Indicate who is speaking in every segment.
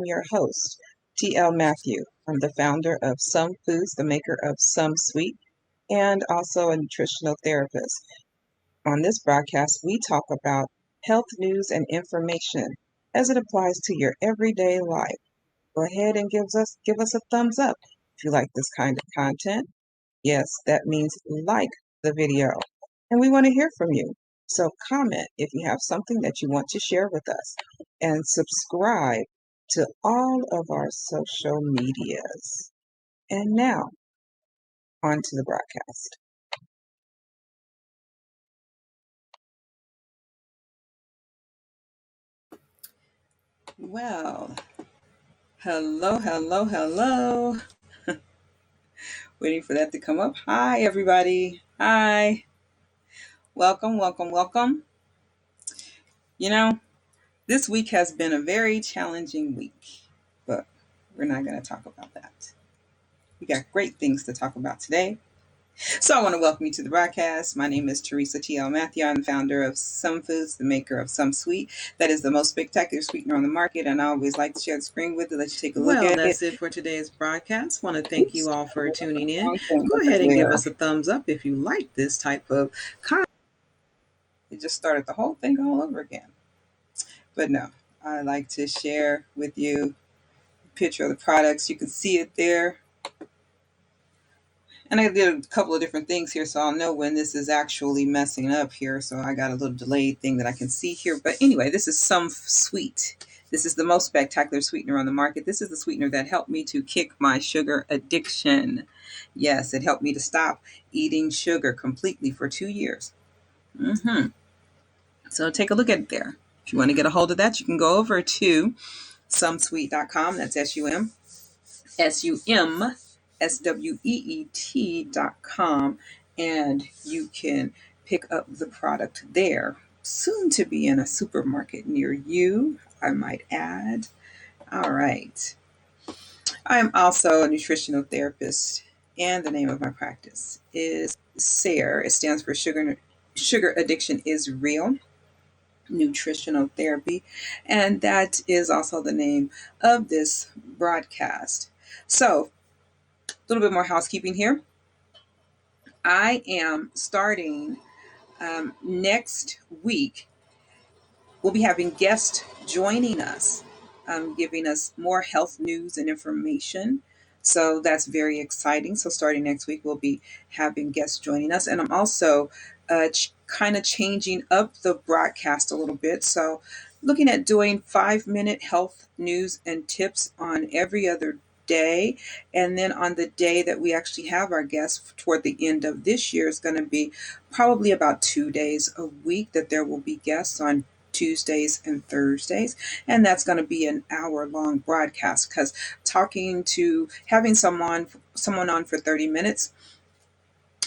Speaker 1: I'm your host, TL Matthew. I'm the founder of Some Foods, the maker of Some Sweet, and also a nutritional therapist. On this broadcast, we talk about health news and information as it applies to your everyday life. Go ahead and give us a thumbs up if you like this kind of content. Yes, that means like the video. And we want to hear from you. So comment if you have something that you want to share with us. And subscribe to all of our social medias. And now, on to the broadcast. Well, hello. Waiting for that to come up. Hi, everybody. Hi. Welcome. You know, this week has been a very challenging week, but we're not going to talk about that. We got great things to talk about today. So I want to welcome you to the broadcast. My name is Teresa T.L. Matthew. I'm the founder of Some Foods, the maker of Some Sweet. That is the most spectacular sweetener on the market, and I always like to share the screen with you, let you take a look at it. Well, that's it for today's broadcast. Want to thank you all for tuning in. Go ahead and give us a thumbs up if you like this type of content. It just started the whole thing all over again. But no, I like to share with you a picture of the products. You can see it there. And I did a couple of different things here, so I'll know when this is actually messing up here. So I got a little delayed thing that I can see here. But anyway, this is Some Sweet. This is the most spectacular sweetener on the market. This is the sweetener that helped me to kick my sugar addiction. Yes, it helped me to stop eating sugar completely for 2 years. So take a look at it there. If you want to get a hold of that, you can go over to sumsweet.com. That's SUMSWEET.com, and you can pick up the product there. Soon to be in a supermarket near you, I might add. All right. I am also a nutritional therapist, and the name of my practice is SARE. It stands for Sugar Addiction is Real Nutritional Therapy, and that is also the name of this broadcast. So, a little bit more housekeeping here. I am starting next week. We'll be having guests joining us, giving us more health news and information. So that's very exciting. So starting next week, we'll be having guests joining us. And I'm also kind of changing up the broadcast a little bit. So looking at doing 5-minute health news and tips on every other day. And then on the day that we actually have our guests toward the end of this year is going to be probably about 2 days a week that there will be guests on Tuesdays and Thursdays, and that's going to be an hour-long broadcast, because having someone on for 30 minutes,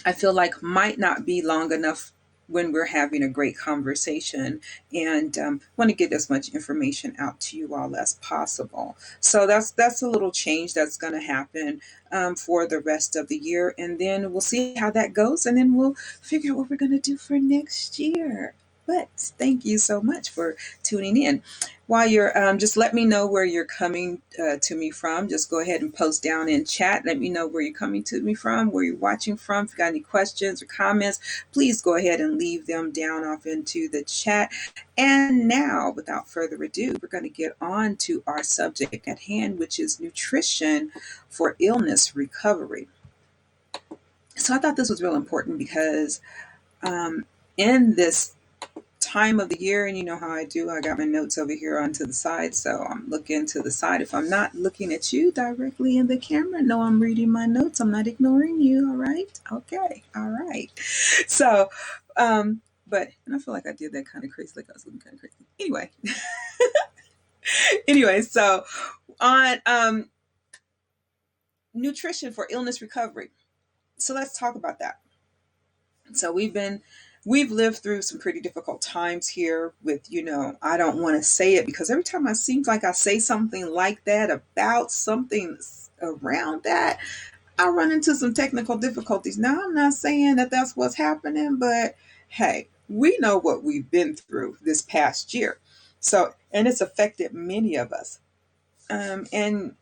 Speaker 1: I feel like might not be long enough when we're having a great conversation, and want to get as much information out to you all as possible. So that's a little change that's going to happen for the rest of the year, and then we'll see how that goes, and then we'll figure out what we're going to do for next year. But thank you so much for tuning in. While you're just let me know where you're coming to me from. Just go ahead and post down in chat. Let me know where you're coming to me from, where you're watching from. If you got any questions or comments, please go ahead and leave them down off into the chat. And now, without further ado, we're going to get on to our subject at hand, which is nutrition for illness recovery. So I thought this was real important because in this time of the year, and you know how I do, I got my notes over here onto the side, so I'm looking to the side. If I'm not looking at you directly in the camera, no, I'm reading my notes. I'm not ignoring you. All right. Okay. All right. So and I feel like I did that kind of crazy, like I was looking kind of crazy. Anyway, so on nutrition for illness recovery. So let's talk about that. So we've lived through some pretty difficult times here with, I don't want to say it because every time it seems like I say something like that about something around that, I run into some technical difficulties. Now, I'm not saying that that's what's happening, but hey, we know what we've been through this past year. So, and it's affected many of us. And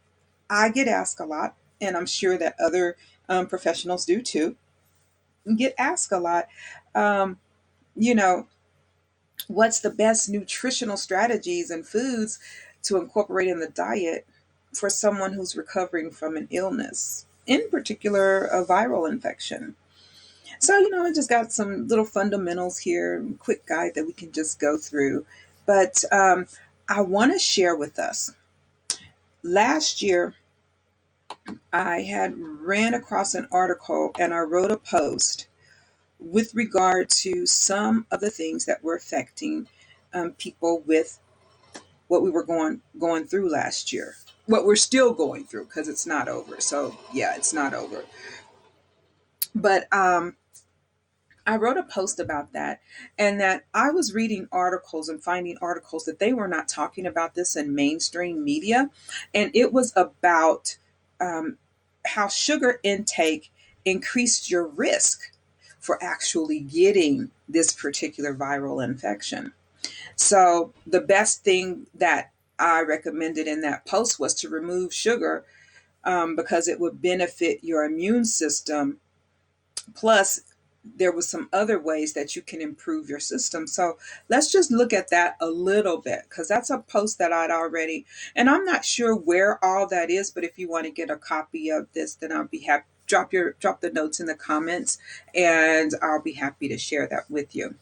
Speaker 1: I get asked a lot, and I'm sure that other professionals do too, get asked a lot, um, you know, what's the best nutritional strategies and foods to incorporate in the diet for someone who's recovering from an illness, in particular, a viral infection? So, I just got some little fundamentals here, quick guide that we can just go through. But I want to share with us. Last year, I had ran across an article and I wrote a post with regard to some of the things that were affecting people with what we were going through last year. What we're still going through, because it's not over. So yeah, it's not over. But I wrote a post about that, and that I was reading articles and finding articles that they were not talking about this in mainstream media, and it was about um, how sugar intake increased your risk for actually getting this particular viral infection. So the best thing that I recommended in that post was to remove sugar, because it would benefit your immune system. Plus, there was some other ways that you can improve your system. So let's just look at that a little bit, because that's a post that I'd already, and I'm not sure where all that is, but if you want to get a copy of this, then I'll be happy. Drop the notes in the comments, and I'll be happy to share that with you.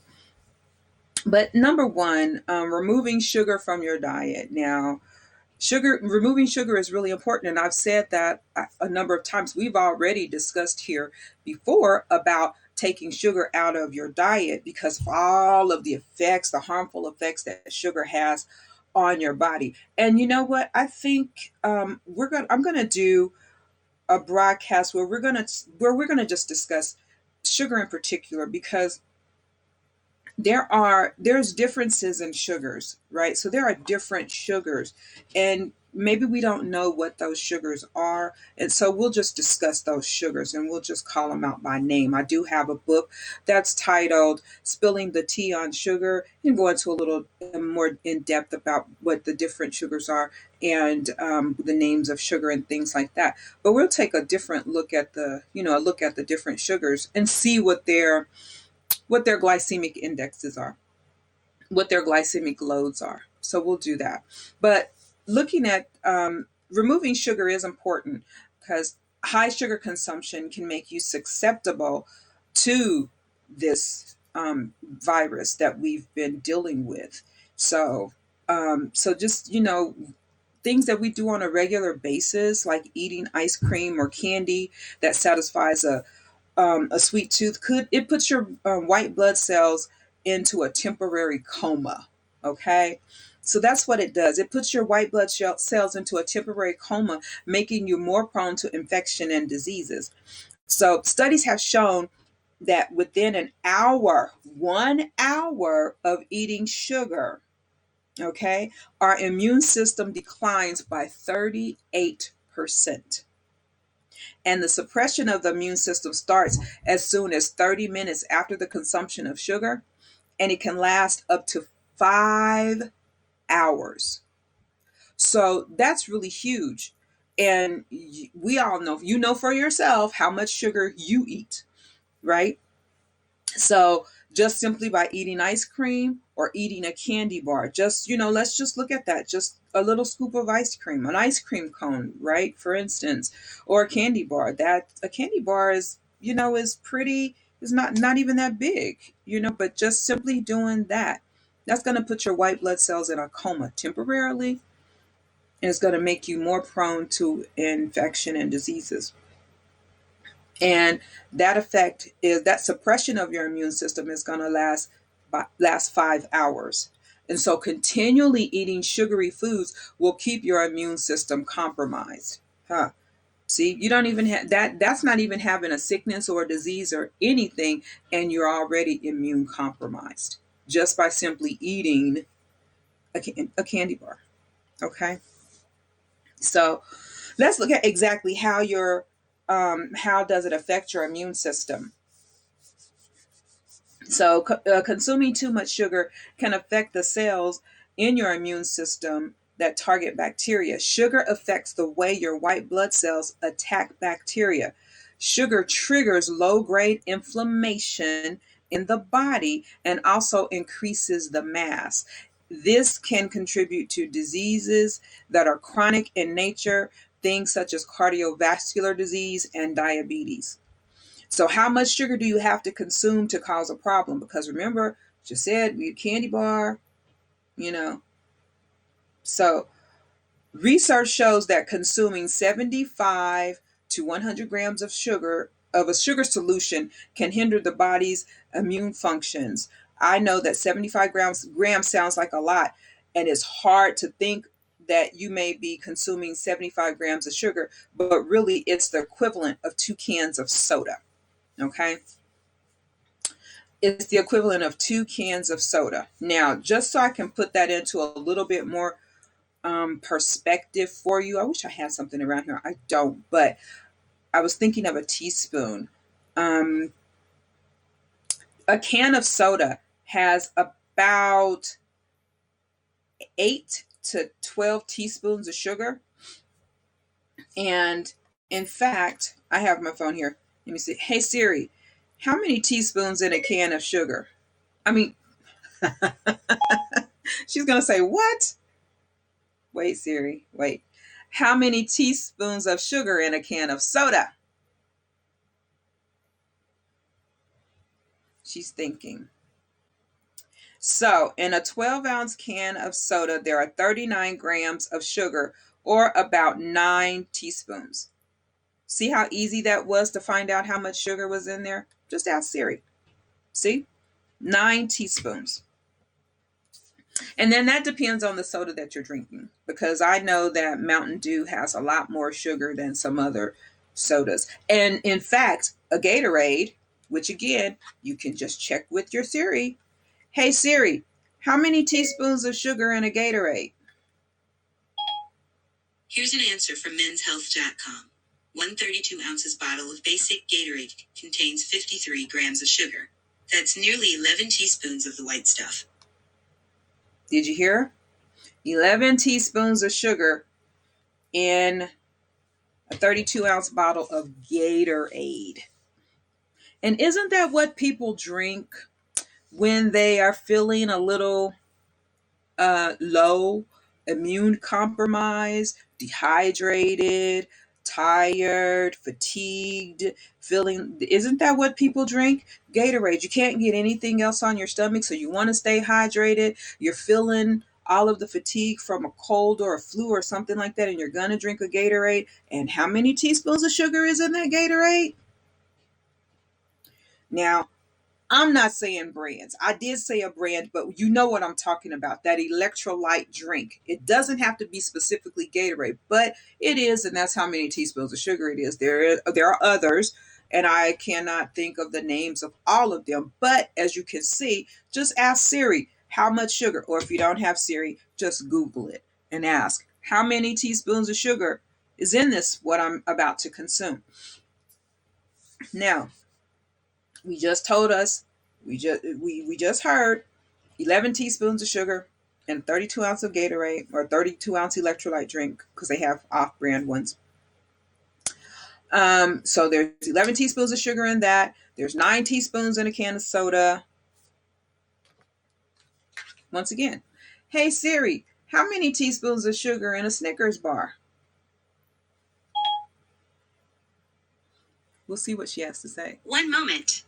Speaker 1: But number one, removing sugar from your diet. Now, removing sugar is really important, and I've said that a number of times. We've already discussed here before about taking sugar out of your diet because of all of the effects, the harmful effects that sugar has on your body. And you know what? I think I'm gonna do a broadcast where we're gonna just discuss sugar in particular, because there's differences in sugars, right? So there are different sugars, and maybe we don't know what those sugars are, and so we'll just discuss those sugars and we'll just call them out by name. I do have a book that's titled Spilling the Tea on Sugar, and go into a little more in depth about what the different sugars are, and the names of sugar and things like that. But we'll take a different look at a look at the different sugars and see what their glycemic indexes are, what their glycemic loads are. So we'll do that. But looking at removing sugar is important, because high sugar consumption can make you susceptible to this virus that we've been dealing with. So, so just things that we do on a regular basis, like eating ice cream or candy that satisfies a sweet tooth, it puts your white blood cells into a temporary coma. Okay, so that's what it does. It puts your white blood cells into a temporary coma, making you more prone to infection and diseases. So studies have shown that within an hour, 1 hour of eating sugar, okay, our immune system declines by 38%. And the suppression of the immune system starts as soon as 30 minutes after the consumption of sugar, and it can last up to 5 hours. So that's really huge. And we all know, you know for yourself how much sugar you eat, right? So just simply by eating ice cream or eating a candy bar, let's just look at that. Just a little scoop of ice cream, an ice cream cone, right? For instance, or a candy bar. That a candy bar is not even that big, but just simply doing that, that's going to put your white blood cells in a coma temporarily, and it's going to make you more prone to infection and diseases. And that suppression of your immune system is going to last 5 hours. And so continually eating sugary foods will keep your immune system compromised. Huh. See, you don't even have that. That's not even having a sickness or a disease or anything, and you're already immune compromised just by simply eating a candy bar. Okay. So let's look at exactly how does it affect your immune system. So consuming too much sugar can affect the cells in your immune system that target bacteria. Sugar affects the way your white blood cells attack bacteria. Sugar triggers low-grade inflammation in the body and also increases the mass. This can contribute to diseases that are chronic in nature, things such as cardiovascular disease and diabetes. So how much sugar do you have to consume to cause a problem? Because remember, just said we candy bar, you know. So research shows that consuming 75 to 100 grams of sugar of a sugar solution can hinder the body's immune functions. I know that 75 grams sounds like a lot, and it's hard to think that you may be consuming 75 grams of sugar, but really it's the equivalent of 2 cans of soda. Okay? It's the equivalent of 2 cans of soda. Now, just so I can put that into a little bit more perspective for you. I wish I had something around here. I don't, but I was thinking of a teaspoon. A can of soda has about 8 to 12 teaspoons of sugar. And in fact, I have my phone here. Let me see. Hey Siri, how many teaspoons in a can of sugar? I mean, she's going to say, what? Wait, Siri, wait. How many teaspoons of sugar in a can of soda? She's thinking. So in a 12-ounce can of soda, there are 39 grams of sugar, or about 9 teaspoons. See how easy that was to find out how much sugar was in there? Just ask Siri. See? 9 teaspoons. And then that depends on the soda that you're drinking, because I know that Mountain Dew has a lot more sugar than some other sodas. And in fact, a Gatorade, which again, you can just check with your Siri. Hey Siri, how many teaspoons of sugar in a Gatorade?
Speaker 2: Here's an answer from menshealth.com. 132 ounces bottle of basic Gatorade contains 53 grams of sugar. That's nearly 11 teaspoons of the white stuff.
Speaker 1: Did you hear? 11 teaspoons of sugar in a 32-ounce bottle of Gatorade. And isn't that what people drink when they are feeling a little low, immune compromised, dehydrated, tired, fatigued, feeling? Isn't that what people drink? Gatorade. You can't get anything else on your stomach, so you want to stay hydrated. You're feeling all of the fatigue from a cold or a flu or something like that, and you're gonna drink a Gatorade. And how many teaspoons of sugar is in that Gatorade? Now, I'm not saying brands. I did say a brand, but you know what I'm talking about. That electrolyte drink. It doesn't have to be specifically Gatorade, but it is, and that's how many teaspoons of sugar it is. There are others, and I cannot think of the names of all of them. But as you can see, just ask Siri how much sugar, or if you don't have Siri, just Google it and ask how many teaspoons of sugar is in this, what I'm about to consume. Now, we just heard 11 teaspoons of sugar and 32 ounces of Gatorade, or 32 ounce electrolyte drink, because they have off-brand ones. So there's 11 teaspoons of sugar in that. There's 9 teaspoons in a can of soda. Once again, hey Siri, how many teaspoons of sugar in a Snickers bar? We'll see what she has to say.
Speaker 2: 1 moment.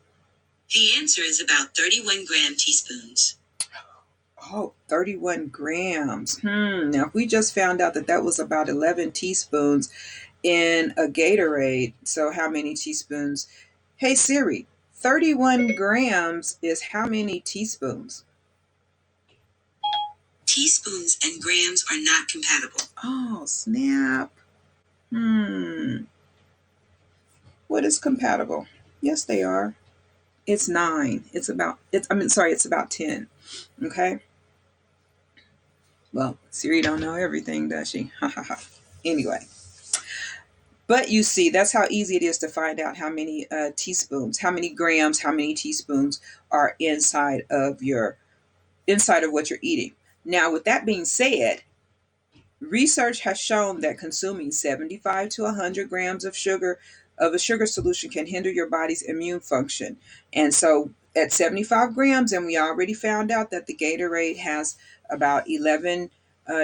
Speaker 2: The answer is about 31 teaspoons.
Speaker 1: Oh, 31 grams. Now, if we just found out that that was about 11 teaspoons in a Gatorade, so how many teaspoons? Hey Siri, 31 grams is how many teaspoons?
Speaker 2: Teaspoons and grams are not compatible.
Speaker 1: Oh, snap. What is compatible? Yes, they are. It's 9. It's about 10. Okay. Well, Siri don't know everything, does she? Ha ha ha. Anyway. But you see, that's how easy it is to find out how many teaspoons, how many grams, how many teaspoons are inside of what you're eating. Now, with that being said, Research has shown that consuming 75 to 100 grams of a sugar solution can hinder your body's immune function. And so at 75 grams, and we already found out that the Gatorade has about 11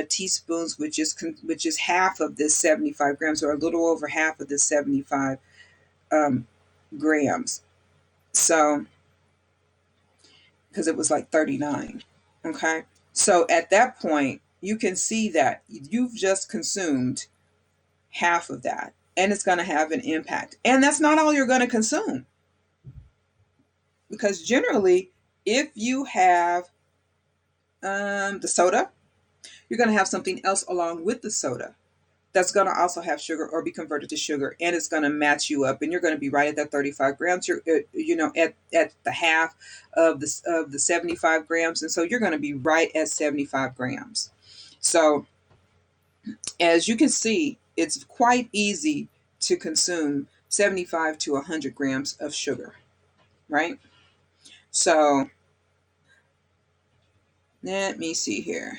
Speaker 1: teaspoons, which is half of this 75 grams, or a little over half of this 75 um, grams. So, because it was like 39. Okay. So at that point, you can see that you've just consumed half of that, and it's going to have an impact. And that's not all you're going to consume, because generally, if you have the soda, you're going to have something else along with the soda that's going to also have sugar or be converted to sugar, and it's going to match you up, and you're going to be right at that 35 grams. You're at the half of the 75 grams, and so you're going to be right at 75 grams. So as you can see, it's quite easy to consume 75 to 100 grams of sugar, right? So let me see here.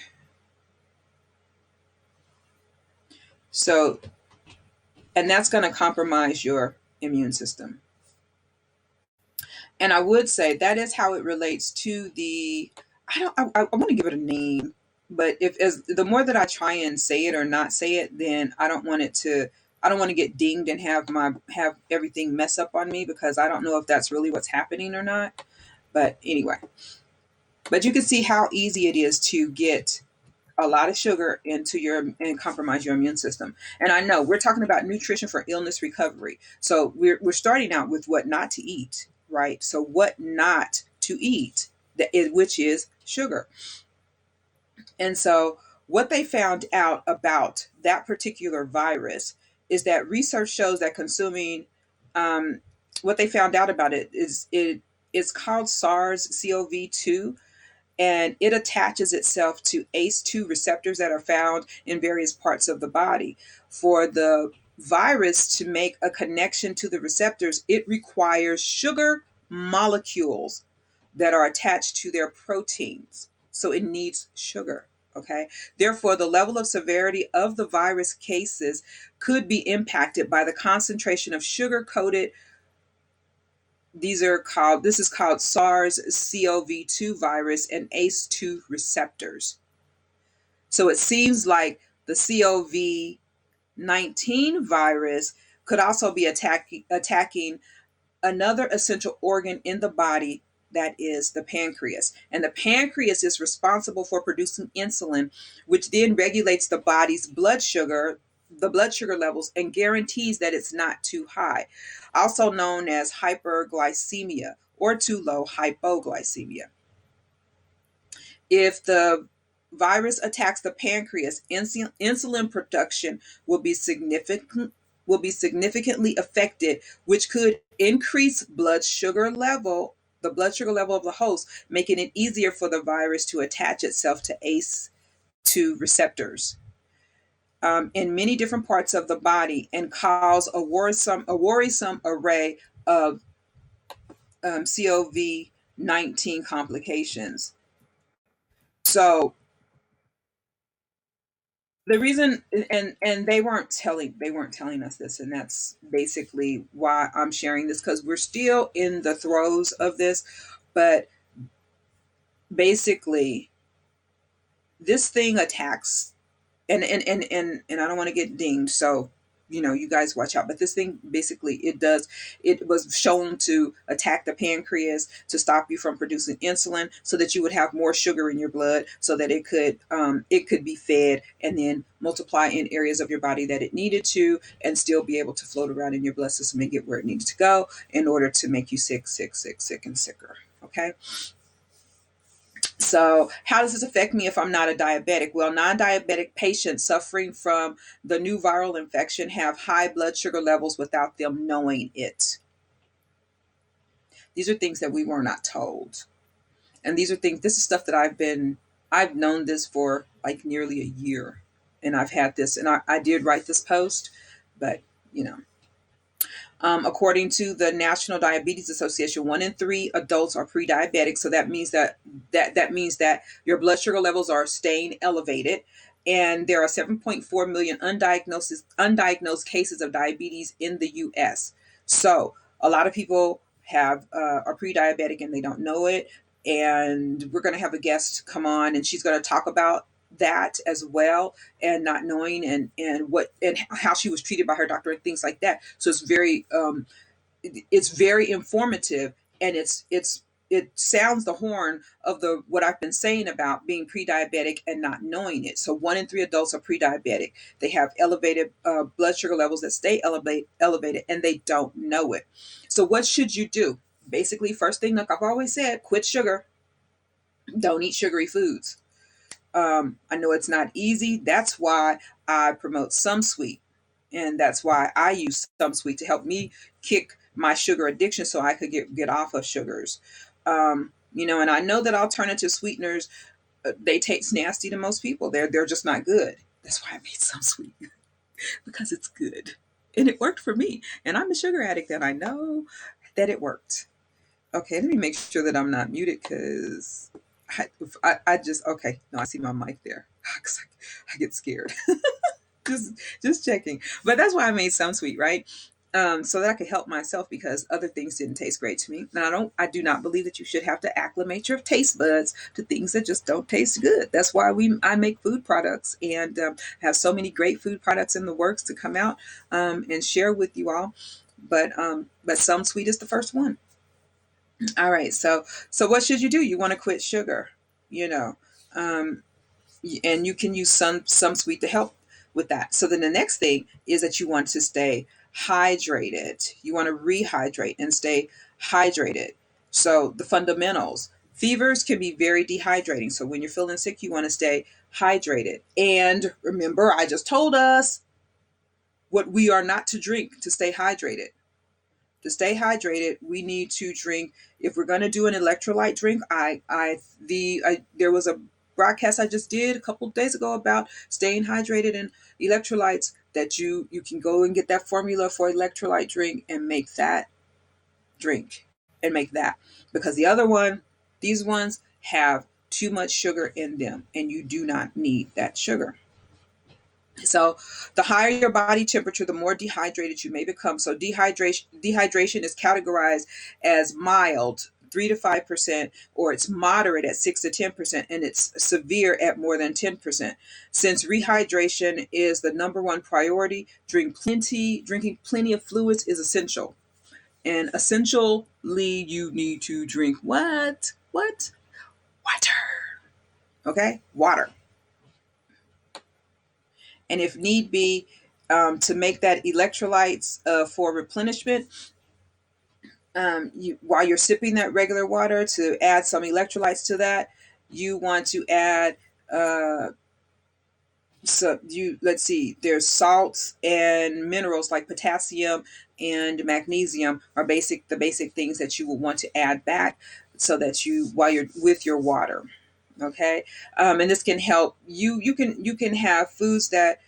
Speaker 1: So, and that's going to compromise your immune system. And I would say that is how it relates to the, I want to give it a name, but if as the more that I try and say it or not say it, then I don't want to get dinged and have everything mess up on me, because I don't know if that's really what's happening or not. But anyway, but you can see how easy it is to get a lot of sugar into your and compromise your immune system. And I know we're talking about nutrition for illness recovery. So we're starting out with what not to eat, right? So what not to eat, which is sugar. And so what they found out about that particular virus is that research shows that consuming what they found out about it's called SARS-CoV-2, and it attaches itself to ACE2 receptors that are found in various parts of the body. For the virus to make a connection to the receptors, it requires sugar molecules that are attached to their proteins. So it needs sugar. Okay. Therefore, the level of severity of the virus cases could be impacted by the concentration of sugar coated. This is called SARS-CoV-2 virus and ACE2 receptors. So it seems like the COVID-19 virus could also be attacking another essential organ in the body, that is the pancreas. And the pancreas is responsible for producing insulin, which then regulates the body's the blood sugar levels, and guarantees that it's not too high, also known as hyperglycemia, or too low, hypoglycemia. If the virus attacks the pancreas, insulin production will be significantly affected, which could increase the blood sugar level of the host, making it easier for the virus to attach itself to ACE2 receptors in many different parts of the body, and cause a worrisome array of COVID-19 complications. So the reason, and they weren't telling us this, and that's basically why I'm sharing this, because we're still in the throes of this. But basically, this thing attacks, and I don't want to get dinged, so you guys watch out. But this thing basically, it was shown to attack the pancreas to stop you from producing insulin, so that you would have more sugar in your blood, so that it could be fed and then multiply in areas of your body that it needed to, and still be able to float around in your blood system and get where it needed to go, in order to make you sick, and sicker. Okay. So, how does this affect me if I'm not a diabetic? Well, non diabetic patients suffering from the new viral infection have high blood sugar levels without them knowing it. These are things that we were not told. And this is stuff that I've known this for like nearly a year. And I've had this, and I did write this post, but you know, according to the National Diabetes Association, 1 in 3 adults are pre-diabetic. So that means that your blood sugar levels are staying elevated, and there are 7.4 million undiagnosed cases of diabetes in the US. So a lot of people are pre-diabetic and they don't know it. And we're going to have a guest come on, and she's going to talk about that as well, and not knowing and how she was treated by her doctor and things like that. So it's very informative, and it sounds the horn of the what I've been saying about being pre-diabetic and not knowing it. So 1 in 3 adults are pre-diabetic. They have elevated blood sugar levels that stay elevated, and they don't know it. So what should you do? Basically, first thing, like I've always said, quit sugar. Don't eat sugary foods. I know it's not easy. That's why I promote SomeSweet, and that's why I use SomeSweet to help me kick my sugar addiction, so I could get off of sugars. And I know that alternative sweeteners, they taste nasty to most people. They're just not good. That's why I made SomeSweet, because it's good, and it worked for me. And I'm a sugar addict, and I know that it worked. Okay, let me make sure that I'm not muted, because I just, okay. No, I see my mic there. 'Cause I get scared. just just checking. But that's why I made SomeSweet, right? So that I could help myself, because other things didn't taste great to me. And I do not believe that you should have to acclimate your taste buds to things that just don't taste good. That's why I make food products, and have so many great food products in the works to come out, and share with you all. But SomeSweet is the first one. All right. So what should you do? You want to quit sugar, you know, um, and you can use SomeSweet to help with that. So then the next thing is that you want to stay hydrated. You want to rehydrate and stay hydrated. So the fundamentals. Fevers can be very dehydrating. So when you're feeling sick, you want to stay hydrated. And remember, I just told us what we are not to drink to stay hydrated. To stay hydrated, we need to drink. If we're going to do an electrolyte drink, there was a broadcast I just did a couple of days ago about staying hydrated and electrolytes. That you can go and get that formula for electrolyte drink and make that drink, and make that, because these ones have too much sugar in them, and you do not need that sugar. So the higher your body temperature, the more dehydrated you may become. So dehydration is categorized as mild, 3 to 5%, or it's moderate at 6 to 10%, and it's severe at more than 10%. Since rehydration is the number one priority, drinking plenty of fluids is essential. And essentially, you need to drink what? What? Water. Okay? Water. And if need be, to make that electrolytes for replenishment, while you're sipping that regular water, to add some electrolytes to that, you want to add let's see, there's salts and minerals like potassium and magnesium are the basic things that you will want to add back, so that while you're with your water. Okay. And this can help you can have foods that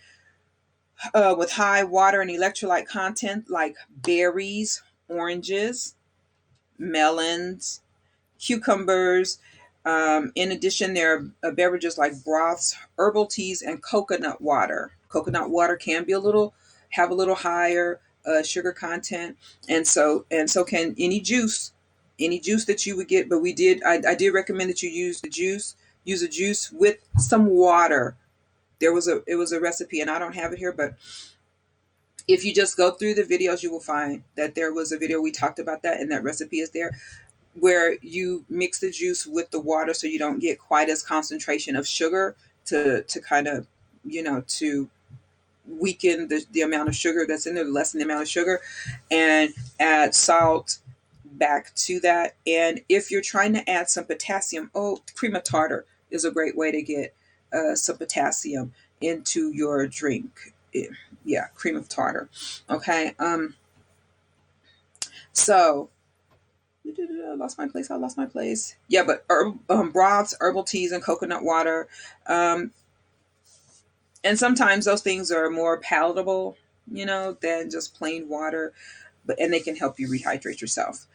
Speaker 1: with high water and electrolyte content, like berries, oranges, melons, cucumbers. In addition, there are beverages like broths, herbal teas, and coconut water. Coconut water can have a little higher sugar content, and so can any juice that you would get. But I did recommend that you use a juice with some water. It was a recipe, and I don't have it here, but if you just go through the videos, you will find that there was a video we talked about that, and that recipe is there, where you mix the juice with the water, so you don't get quite as concentration of sugar, to kind of, to weaken the amount of sugar that's in there, lessen the amount of sugar, and add salt back to that. And if you're trying to add some potassium, cream of tartar is a great way to get some potassium into your drink. Yeah, cream of tartar. Okay. So I lost my place. Yeah, but broths, herbal teas, and coconut water. And sometimes those things are more palatable, than just plain water, and they can help you rehydrate yourself.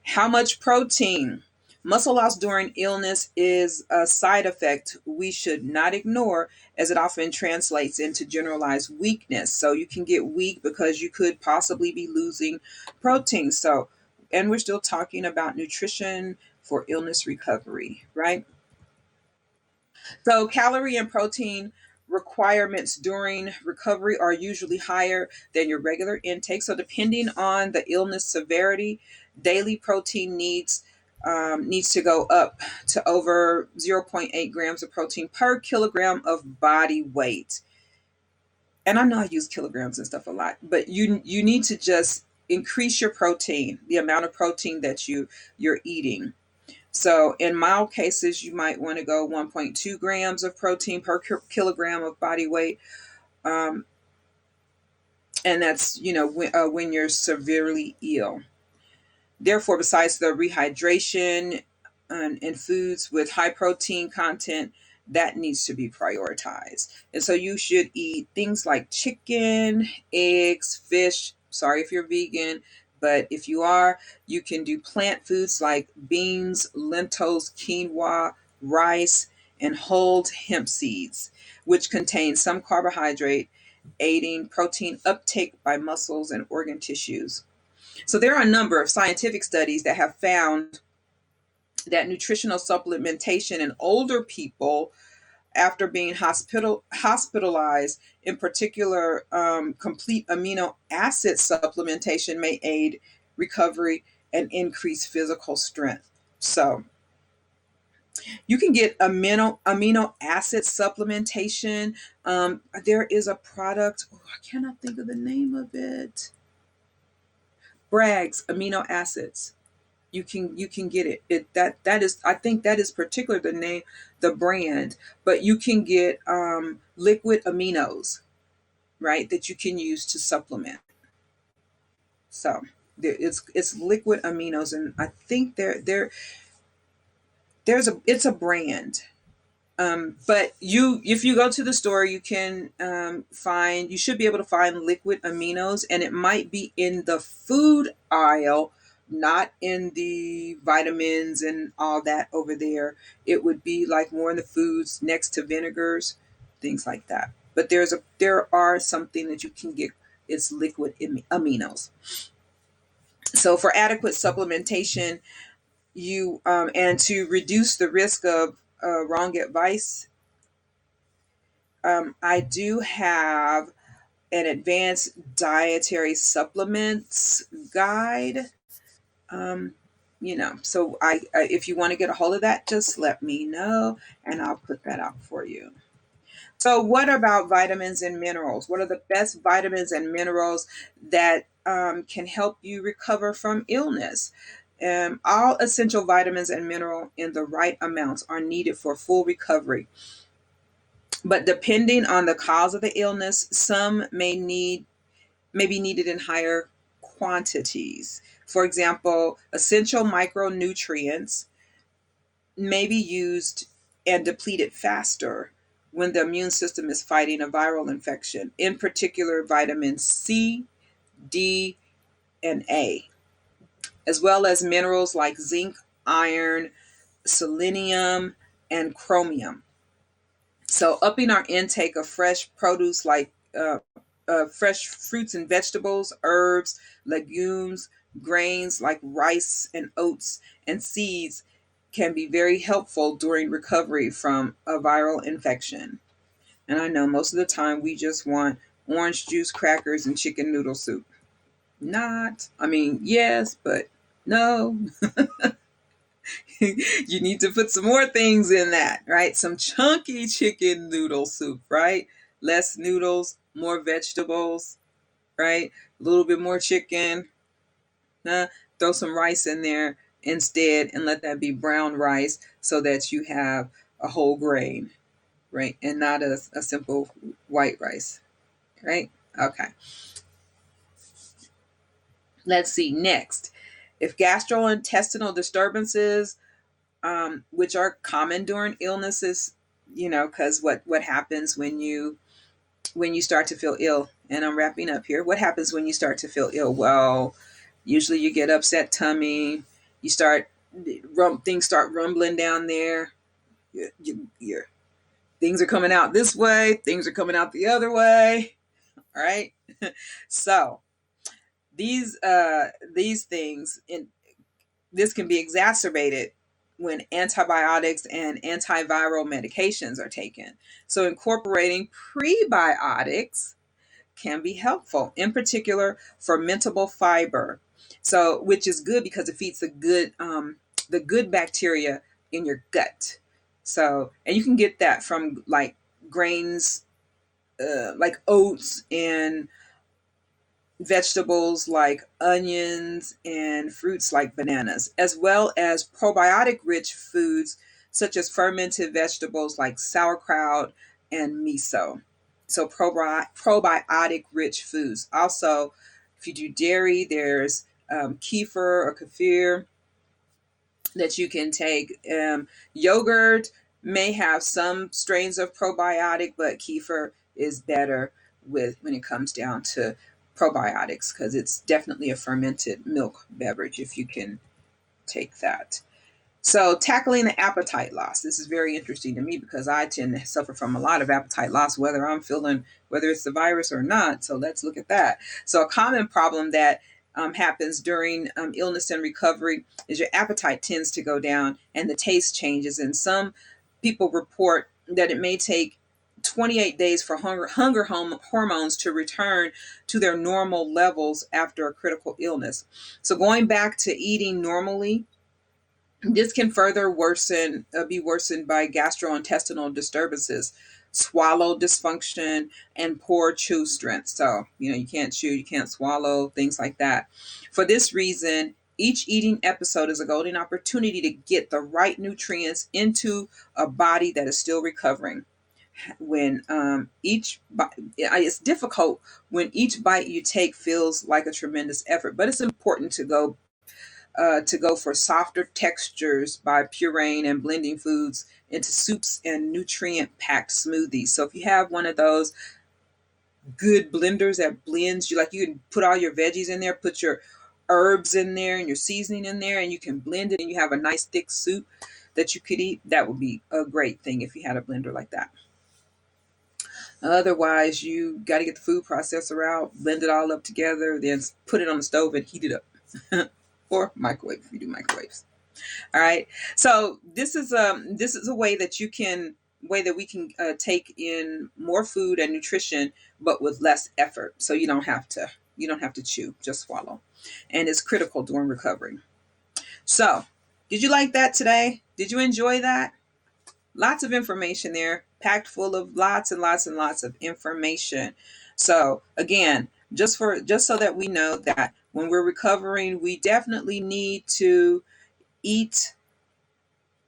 Speaker 1: How much protein? Muscle loss during illness is a side effect we should not ignore, as it often translates into generalized weakness. So you can get weak because you could possibly be losing protein. So, and we're still talking about nutrition for illness recovery, right? So, calorie and protein requirements during recovery are usually higher than your regular intake. So, depending on the illness severity, daily protein needs to go up to over zero point 0.8 grams of protein per kilogram of body weight. And I know I use kilograms and stuff a lot, but you need to just increase your protein, the amount of protein that you're eating. So in mild cases, you might want to go 1.2 grams of protein per kilogram of body weight. Um, and that's, when you're severely ill. Therefore, besides the rehydration and foods with high protein content, that needs to be prioritized. And so you should eat things like chicken, eggs, fish. Sorry if you're vegan, but if you are, you can do plant foods like beans, lentils, quinoa, rice, and whole hemp seeds, which contain some carbohydrate, aiding protein uptake by muscles and organ tissues. So there are a number of scientific studies that have found that nutritional supplementation in older people after being hospitalized, in particular, complete amino acid supplementation may aid recovery and increase physical strength. So you can get amino acid supplementation. There is a product. Oh, I cannot think of the name of it. Bragg's amino acids. You can get that is, I think that is particular the name, the brand, but you can get liquid aminos, right, that you can use to supplement. So it's liquid aminos, and I think it's a brand. But if you go to the store, you can you should be able to find liquid aminos, and it might be in the food aisle, not in the vitamins and all that over there. It would be like more in the foods next to vinegars, things like that. But there are something that you can get. It's liquid aminos. So for adequate supplementation, you and to reduce the risk of wrong advice, I do have an advanced dietary supplements guide. Um, so if you want to get a hold of that, just let me know and I'll put that out for you. So, what about vitamins and minerals? What are the best vitamins and minerals that can help you recover from illness? All essential vitamins and mineral in the right amounts are needed for full recovery. But depending on the cause of the illness, some may be needed in higher quantities. For example, essential micronutrients may be used and depleted faster when the immune system is fighting a viral infection, in particular vitamin C, D, and A, as well as minerals like zinc, iron, selenium, and chromium. So, upping our intake of fresh produce like fresh fruits and vegetables, herbs, legumes, grains like rice and oats, and seeds can be very helpful during recovery from a viral infection. And I know most of the time we just want orange juice, crackers, and chicken noodle soup. Not, I mean, yes, but no. You need to put some more things in that, right? Some chunky chicken noodle soup, right? Less noodles, more vegetables, right? A little bit more chicken. Throw some rice in there instead and let that be brown rice so that you have a whole grain, right? And not a simple white rice, right? Okay. Let's see. Next, if gastrointestinal disturbances, which are common during illnesses, because what happens when you start to feel ill, and I'm wrapping up here. What happens when you start to feel ill? Well, usually you get upset tummy, you start things start rumbling down there. Your things are coming out this way, things are coming out the other way. All right. So these things in this can be exacerbated when antibiotics and antiviral medications are taken. So incorporating prebiotics can be helpful, in particular fermentable fiber. So, which is good because it feeds the good bacteria in your gut. So, and you can get that from like grains, like oats and vegetables like onions and fruits like bananas, as well as probiotic rich foods such as fermented vegetables like sauerkraut and miso. So, probiotic rich foods. Also, if you do dairy, there's kefir or kefir that you can take. Yogurt may have some strains of probiotic, but kefir is better with when it comes down to probiotics because it's definitely a fermented milk beverage if you can take that. So, tackling the appetite loss. This is very interesting to me because I tend to suffer from a lot of appetite loss, whether it's the virus or not. So, let's look at that. So, a common problem that happens during illness and recovery is your appetite tends to go down and the taste changes. And some people report that it may take 28 days for hunger hormones to return to their normal levels after a critical illness. So, going back to eating normally, this can further be worsened by gastrointestinal disturbances, swallow dysfunction, and poor chew strength. So, you can't chew, you can't swallow, things like that. For this reason, each eating episode is a golden opportunity to get the right nutrients into a body that is still recovering. When it's difficult when each bite you take feels like a tremendous effort, but it's important to go for softer textures by pureeing and blending foods into soups and nutrient packed smoothies. So if you have one of those good blenders that blends, you can put all your veggies in there, put your herbs in there and your seasoning in there, and you can blend it and you have a nice thick soup that you could eat. That would be a great thing if you had a blender like that. Otherwise, you got to get the food processor out, blend it all up together, then put it on the stove and heat it up. Or microwave if you do microwaves. All right. So this is a way that we can take in more food and nutrition, but with less effort. So you don't have to chew, just swallow, and it's critical during recovery. So, did you like that today? Did you enjoy that? Lots of information there, packed full of lots and lots and lots of information. So again, just so that we know that when we're recovering, we definitely need to eat.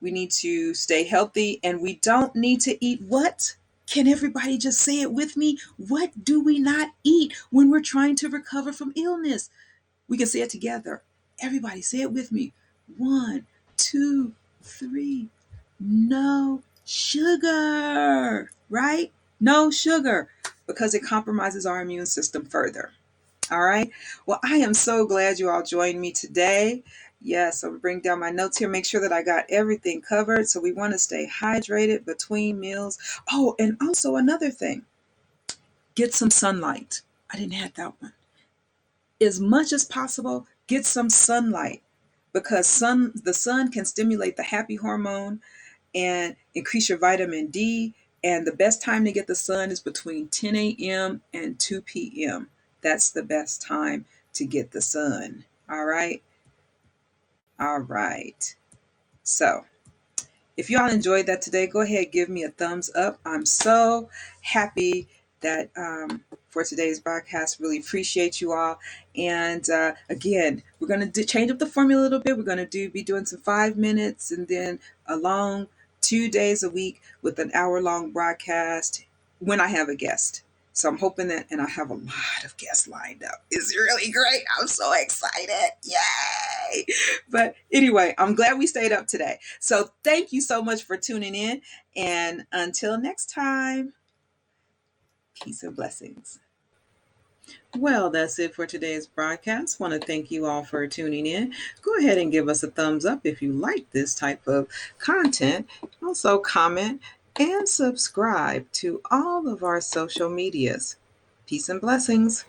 Speaker 1: We need to stay healthy, and we don't need to eat what? Can everybody just say it with me? What do we not eat when we're trying to recover from illness? We can say it together. Everybody say it with me. 1, 2, 3. No sugar, right? No sugar, because it compromises our immune system further. All right. Well, I am so glad you all joined me today. Yes, I'm bring down my notes here, make sure that I got everything covered. So we want to stay hydrated between meals. Oh, and also another thing, get some sunlight. I didn't have that one. As much as possible, get some sunlight because the sun can stimulate the happy hormone and increase your vitamin D. And the best time to get the sun is between 10 a.m. and 2 p.m. That's the best time to get the sun. All right. All right. So if y'all enjoyed that today, go ahead, give me a thumbs up. I'm so happy that for today's broadcast, really appreciate you all. And again, we're going to change up the formula a little bit. We're going to be doing some 5 minutes and then a long 2 days a week with an hour-long broadcast when I have a guest. So I'm hoping that, and I have a lot of guests lined up. It's really great. I'm so excited. Yay! But anyway, I'm glad we stayed up today. So thank you so much for tuning in. And until next time, peace and blessings. Well, that's it for today's broadcast. Want to thank you all for tuning in. Go ahead and give us a thumbs up if you like this type of content. Also, comment and subscribe to all of our social medias. Peace and blessings.